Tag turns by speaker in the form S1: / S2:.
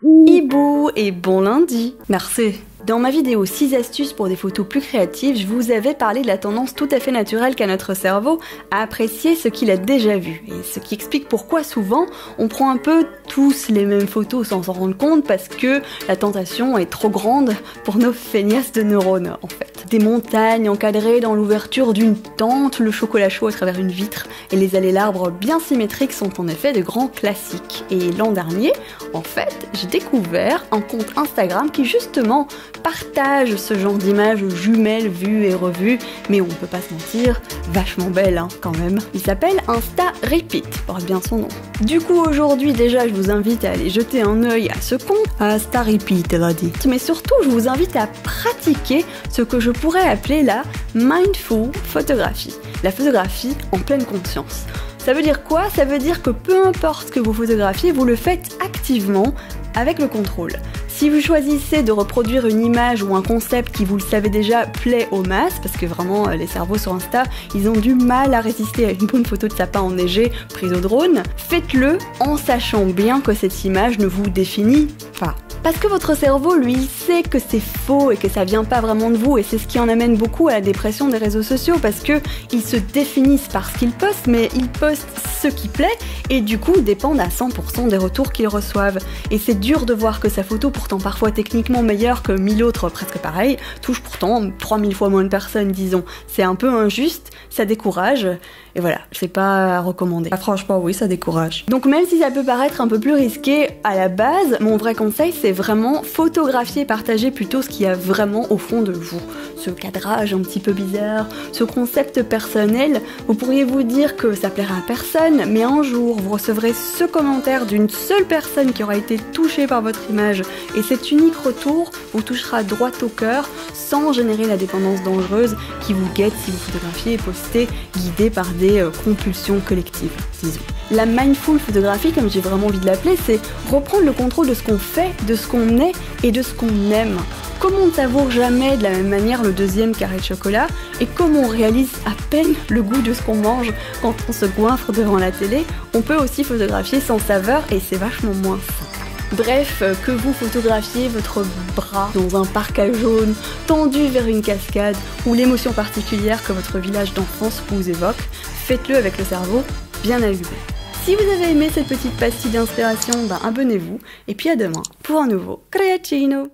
S1: Hibou et bon lundi. Merci. Dans ma vidéo 6 astuces pour des photos plus créatives, je vous avais parlé de la tendance tout à fait naturelle qu'a notre cerveau à apprécier ce qu'il a déjà vu. Et ce qui explique pourquoi souvent on prend un peu tous les mêmes photos sans s'en rendre compte parce que la tentation est trop grande pour nos feignasses de neurones en fait. Des montagnes encadrées dans l'ouverture d'une tente, le chocolat chaud à travers une vitre et les allées d'arbres bien symétriques sont en effet de grands classiques. Et l'an dernier, en fait, j'ai découvert un compte Instagram qui justement partage ce genre d'images jumelles vues et revues, mais on peut pas se mentir, vachement belle quand même. Il s'appelle Insta Repeat, porte bien son nom. Du coup aujourd'hui déjà je vous invite à aller jeter un œil à ce compte, Insta Repeat elle a dit. Mais surtout je vous invite à pratiquer ce que je pourrais appeler la mindful photographie. La photographie en pleine conscience. Ça veut dire quoi? Ça veut dire que peu importe ce que vous photographiez, vous le faites activement avec le contrôle. Si vous choisissez de reproduire une image ou un concept qui, vous le savez déjà, plaît aux masses, parce que vraiment les cerveaux sur Insta, ils ont du mal à résister à une bonne photo de sapin enneigé prise au drone, faites-le en sachant bien que cette image ne vous définit pas. Parce que votre cerveau, lui, sait que c'est faux et que ça vient pas vraiment de vous, et c'est ce qui en amène beaucoup à la dépression des réseaux sociaux, parce que ils se définissent par ce qu'ils postent, mais ils postent ce qui plaît, et du coup dépendent à 100% des retours qu'ils reçoivent. Et c'est dur de voir que sa photo, pourtant parfois techniquement meilleure que 1000 autres presque pareilles, touche pourtant 3000 fois moins de personnes, disons. C'est un peu injuste, ça décourage, et voilà, c'est pas à recommander. Ah, franchement, oui, ça décourage. Donc même si ça peut paraître un peu plus risqué à la base, mon vrai conseil, c'est vraiment photographier et partager plutôt ce qu'il y a vraiment au fond de vous. Ce cadrage un petit peu bizarre, ce concept personnel, vous pourriez vous dire que ça plaira à personne, mais un jour, vous recevrez ce commentaire d'une seule personne qui aura été touchée par votre image, et cet unique retour vous touchera droit au cœur, sans générer la dépendance dangereuse qui vous guette si vous photographiez et postez, guidé par des compulsions collectives, disons. La mindful photographie, comme j'ai vraiment envie de l'appeler, c'est reprendre le contrôle de ce qu'on fait, de ce qu'on est et de ce qu'on aime. Comme on ne savoure jamais de la même manière le deuxième carré de chocolat, et comme on réalise à peine le goût de ce qu'on mange quand on se goinfre devant la télé, on peut aussi photographier sans saveur et c'est vachement moins simple. Bref, que vous photographiez votre bras dans un parc à jaune, tendu vers une cascade, ou l'émotion particulière que votre village d'enfance vous évoque, faites-le avec le cerveau bien allumé. Si vous avez aimé cette petite pastille d'inspiration, abonnez-vous, et puis à demain pour un nouveau Creatino.